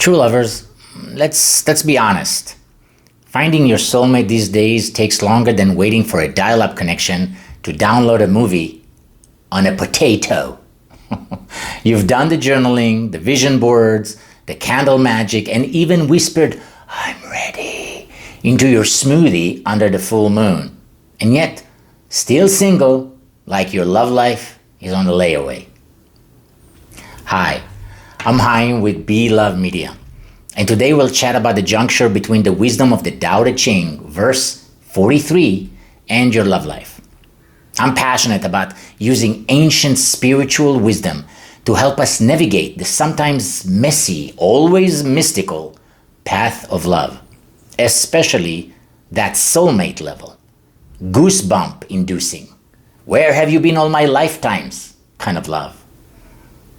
True lovers, let's be honest. Finding your soulmate these days takes longer than waiting for a dial-up connection to download a movie on a potato. You've done the journaling, the vision boards, the candle magic, and even whispered, "I'm ready," into your smoothie under the full moon. And yet, still single, like your love life is on the layaway. Hi, I'm Haim with Be Love Media. And today we'll chat about the juncture between the wisdom of the Tao Te Ching, verse 43, and your love life. I'm passionate about using ancient spiritual wisdom to help us navigate the sometimes messy, always mystical path of love, especially that soulmate level, goosebump inducing, where have you been all my lifetimes kind of love,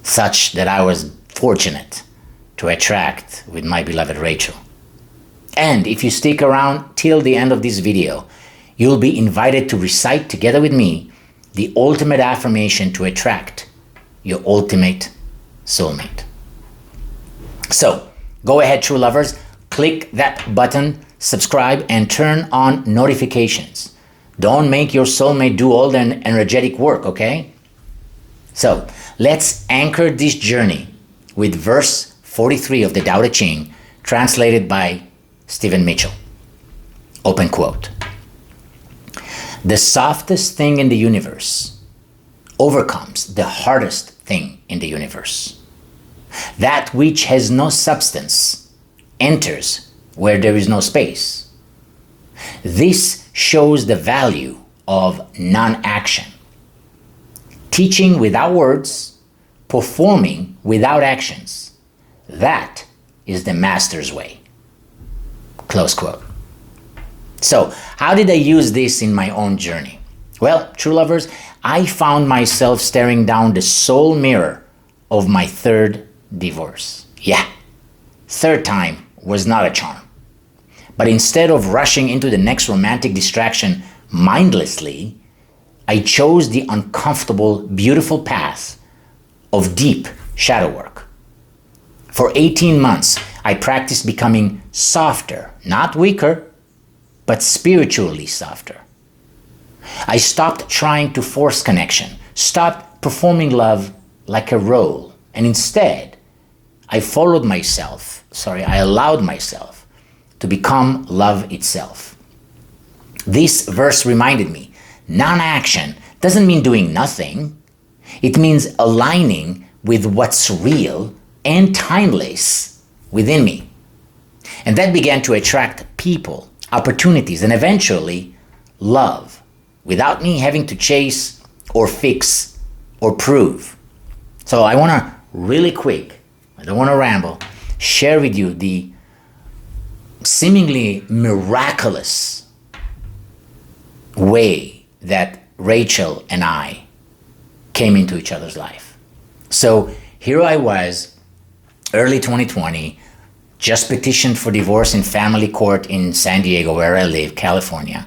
such that I was fortunate to attract with my beloved Rachel. And if you stick around till the end of this video, you'll be invited to recite together with me the ultimate affirmation to attract your ultimate soulmate. So go ahead, true lovers, click that button, subscribe, and turn on notifications. Don't make your soulmate do all the energetic work, okay? So let's anchor this journey with verse 43 of the Tao Te Ching, translated by Stephen Mitchell. Open quote. The softest thing in the universe overcomes the hardest thing in the universe. That which has no substance enters where there is no space. This shows the value of non-action. Teaching without words, performing without actions. That is the master's way. Close quote. So, how did I use this in my own journey? Well, true lovers, I found myself staring down the soul mirror of my third divorce. Yeah, third time was not a charm. But instead of rushing into the next romantic distraction mindlessly, I chose the uncomfortable, beautiful path of deep shadow work. For 18 months, I practiced becoming softer, not weaker, but spiritually softer. I stopped trying to force connection, stopped performing love like a role, and instead, I allowed myself to become love itself. This verse reminded me, non-action doesn't mean doing nothing. It means aligning with what's real and timeless within me. And that began to attract people, opportunities, and eventually love, without me having to chase or fix or prove. So I want to really quick, I don't want to ramble, share with you the seemingly miraculous way that Rachel and I came into each other's life. So here I was, early 2020, just petitioned for divorce in family court in San Diego, where I live, California.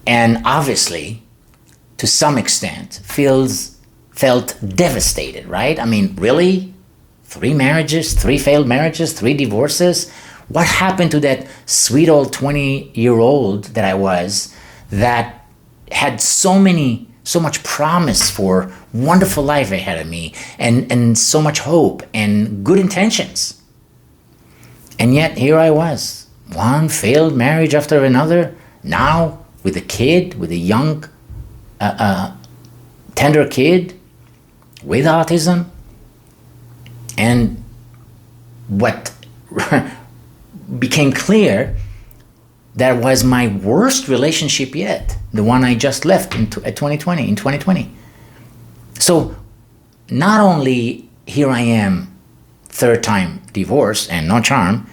And obviously, to some extent, felt devastated, right? I mean, really? 3 marriages, 3 failed marriages, 3 divorces? What happened to that sweet old 20-year-old that I was that had so much promise for wonderful life ahead of me and so much hope and good intentions. And yet here I was, one failed marriage after another, now with a kid, with a young, tender kid with autism. And what became clear, that was my worst relationship yet, the one I just left in 2020. So not only here I am, third time divorce and no charm,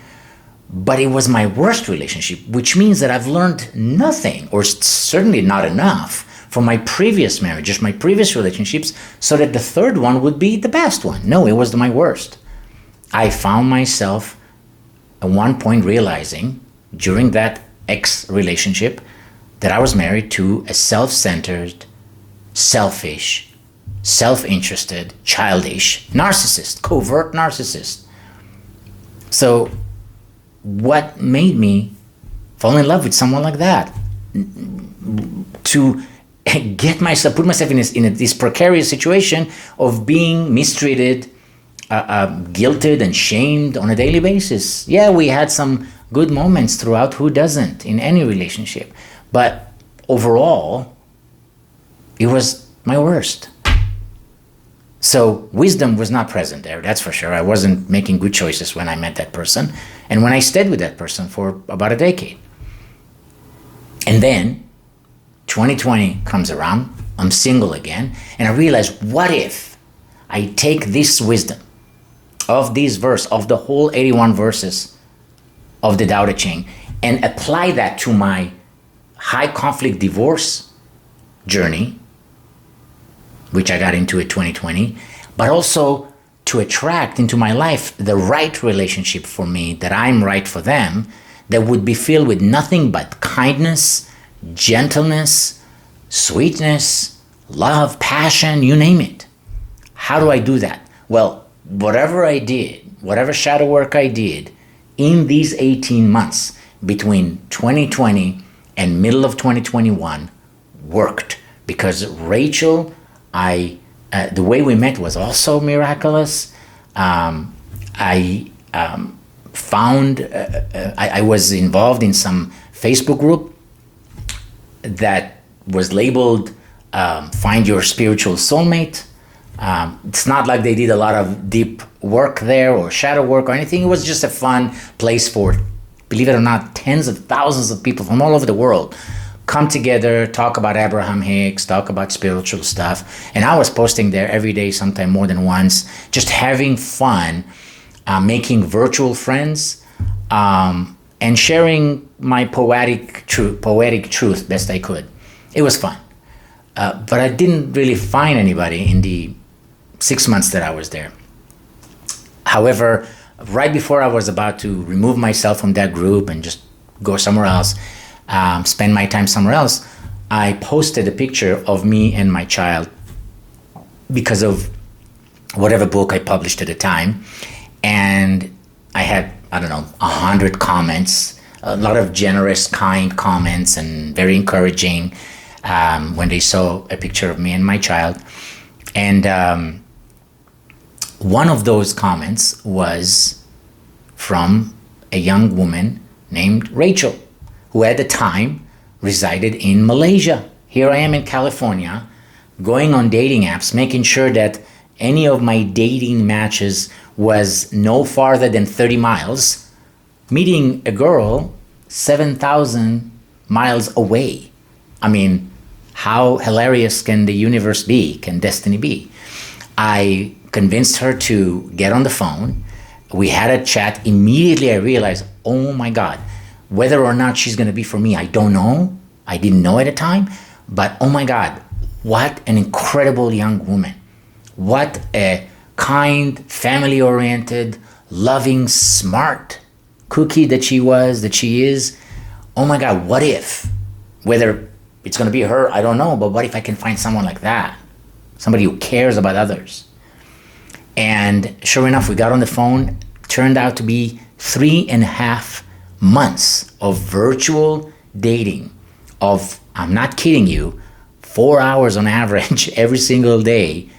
but it was my worst relationship, which means that I've learned nothing, or certainly not enough, from my previous marriages, my previous relationships, so that the third one would be the best one. No, it was my worst. I found myself at one point realizing during that ex-relationship that I was married to a self-centered, selfish, self-interested, childish narcissist, covert narcissist. So what made me fall in love with someone like that? To put myself in this precarious situation of being mistreated, guilted and shamed on a daily basis. Yeah, we had some good moments throughout. Who doesn't in any relationship? But overall, it was my worst. So wisdom was not present there, that's for sure. I wasn't making good choices when I met that person and when I stayed with that person for about a decade. And then 2020 comes around, I'm single again, and I realize, what if I take this wisdom of this verse, of the whole 81 verses of the Tao Te Ching, and apply that to my high conflict divorce journey, which I got into in 2020, but also to attract into my life the right relationship for me, that I'm right for them, that would be filled with nothing but kindness, gentleness, sweetness, love, passion, you name it. How do I do that? Well, whatever I did, whatever shadow work I did in these 18 months between 2020 and middle of 2021 worked, because Rachel, the way we met was also miraculous. I was involved in some Facebook group that was labeled Find Your Spiritual Soulmate. It's not like they did a lot of deep work there or shadow work or anything. It was just a fun place for, believe it or not, tens of thousands of people from all over the world come together, talk about Abraham Hicks, talk about spiritual stuff. And I was posting there every day, sometime more than once, just having fun, making virtual friends, and sharing my poetic truth best I could. It was fun. But I didn't really find anybody in the 6 months that I was there. However, right before I was about to remove myself from that group and just go somewhere else, spend my time somewhere else, I posted a picture of me and my child because of whatever book I published at the time. And I had, 100 comments, a lot of generous, kind comments, and very encouraging when they saw a picture of me and my child. And one of those comments was from a young woman named Rachel, who at the time resided in Malaysia. Here I am in California, going on dating apps, making sure that any of my dating matches was no farther than 30 miles, meeting a girl 7,000 miles away. I mean, how hilarious can the universe be? Can destiny be? I convinced her to get on the phone. We had a chat. Immediately I realized, oh my God, whether or not she's going to be for me, I don't know. I didn't know at the time. But oh my God, what an incredible young woman. What a kind, family-oriented, loving, smart cookie that she is. Oh my God, what if? Whether it's going to be her, I don't know. But what if I can find someone like that? Somebody who cares about others. And sure enough, we got on the phone. Turned out to be 3.5 months of virtual dating, of, I'm not kidding you, 4 hours on average every single day.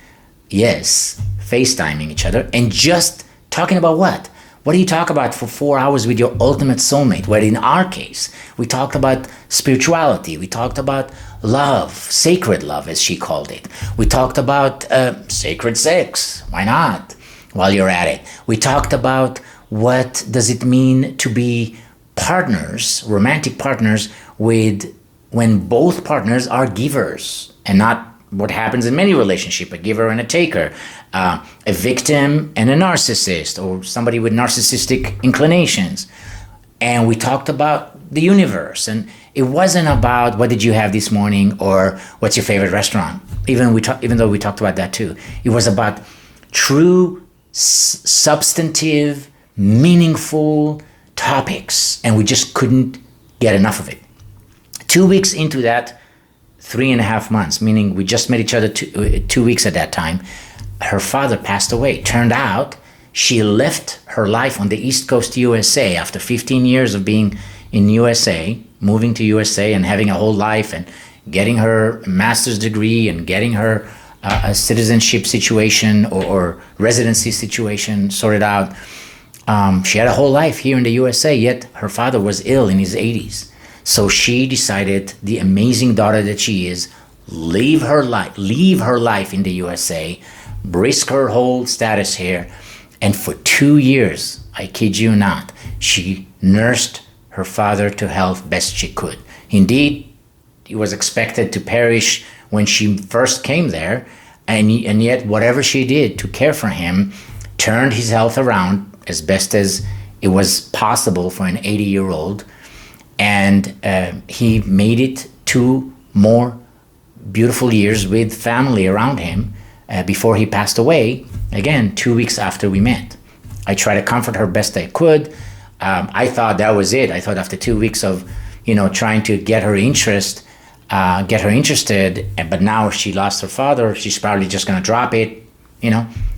Yes, FaceTiming each other and just talking about what? What do you talk about for 4 hours with your ultimate soulmate? Well, in our case, we talked about spirituality. We talked about love, sacred love, as she called it. We talked about sacred sex. Why not? While you're at it. We talked about what does it mean to be partners, romantic partners, when both partners are givers and not what happens in many relationships, a giver and a taker, a victim and a narcissist, or somebody with narcissistic inclinations. And we talked about the universe. And it wasn't about what did you have this morning or what's your favorite restaurant, even though we talked about that too. It was about true, substantive, meaningful topics, and we just couldn't get enough of it. 2 weeks into that 3.5 months, meaning we just met each other 2 weeks at that time, her father passed away. Turned out She left her life on the East Coast USA after 15 years of being in USA, moving to USA and having a whole life and getting her master's degree and getting her a citizenship situation or residency situation sorted out. She had a whole life here in the USA, yet her father was ill in his 80s. So she decided, the amazing daughter that she is, leave her life in the USA, risk her whole status here, and for 2 years, I kid you not, she nursed her father to health best she could. Indeed, he was expected to perish when she first came there, and yet whatever she did to care for him turned his health around as best as it was possible for an 80-year-old, and he made it 2 more beautiful years with family around him before he passed away, again 2 weeks after we met. I tried to comfort her best I could. I thought that was it. I thought after 2 weeks of trying to get her interested, but now she lost her father, she's probably just going to drop it,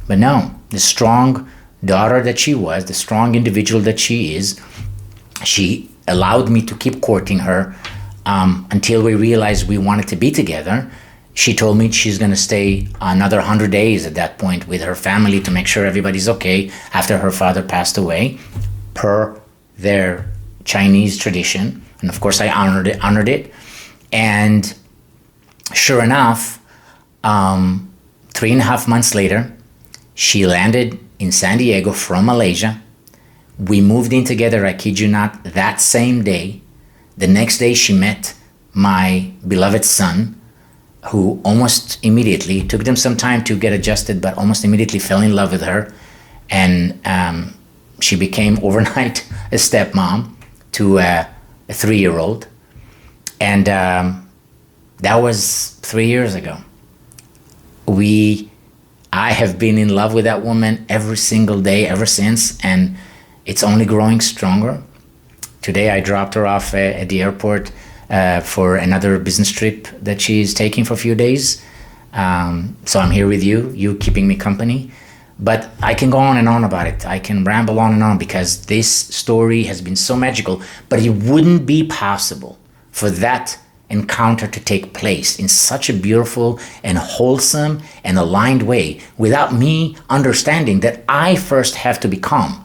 but no, the strong daughter that she was, the strong individual that she is, she allowed me to keep courting her until we realized we wanted to be together. She told me she's going to stay another 100 days at that point with her family to make sure everybody's okay after her father passed away, per their Chinese tradition. And of course I honored it. And sure enough, 3.5 months later, she landed in San Diego from Malaysia. We moved in together, I kid you not, that same day. The next day she met my beloved son, who almost immediately, took them some time to get adjusted, but almost immediately fell in love with her. And she became overnight a stepmom to a 3-year-old. And that was 3 years ago. I have been in love with that woman every single day ever since, and it's only growing stronger. Today I dropped her off at the airport for another business trip that she's taking for a few days. So I'm here with you keeping me company. But I can go on and on about it. I can ramble on and on because this story has been so magical, but it wouldn't be possible for that encounter to take place in such a beautiful and wholesome and aligned way without me understanding that I first have to become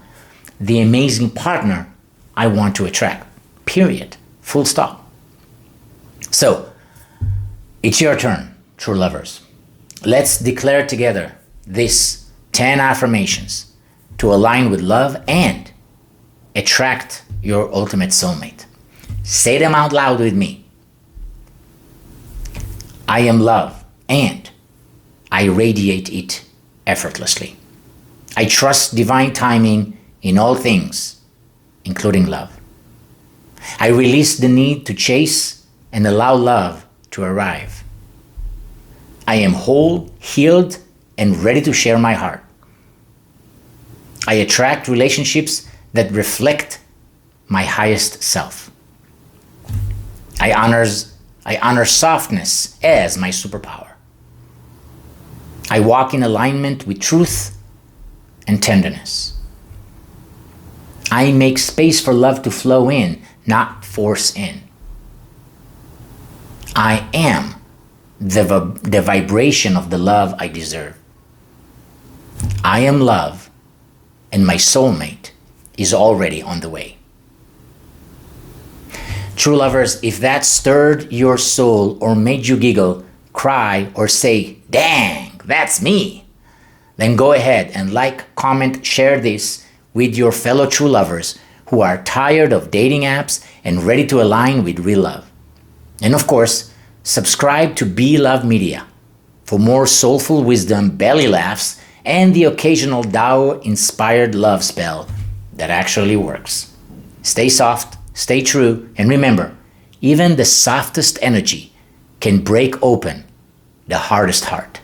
the amazing partner I want to attract. Period. Full stop. So, it's your turn, true lovers. Let's declare together these 10 affirmations to align with love and attract your ultimate soulmate. Say them out loud with me. I am love and I radiate it effortlessly. I trust divine timing in all things, including love. I release the need to chase and allow love to arrive. I am whole, healed, and ready to share my heart. I attract relationships that reflect my highest self. I honor softness as my superpower. I walk in alignment with truth and tenderness. I make space for love to flow in, not force in. I am the vibration of the love I deserve. I am love, and my soulmate is already on the way. True lovers, if that stirred your soul or made you giggle, cry, or say, dang, that's me, then go ahead and like, comment, share this with your fellow true lovers who are tired of dating apps and ready to align with real love. And of course, subscribe to Be Love Media for more soulful wisdom, belly laughs, and the occasional Tao-inspired love spell that actually works. Stay soft, stay true, and remember, even the softest energy can break open the hardest heart.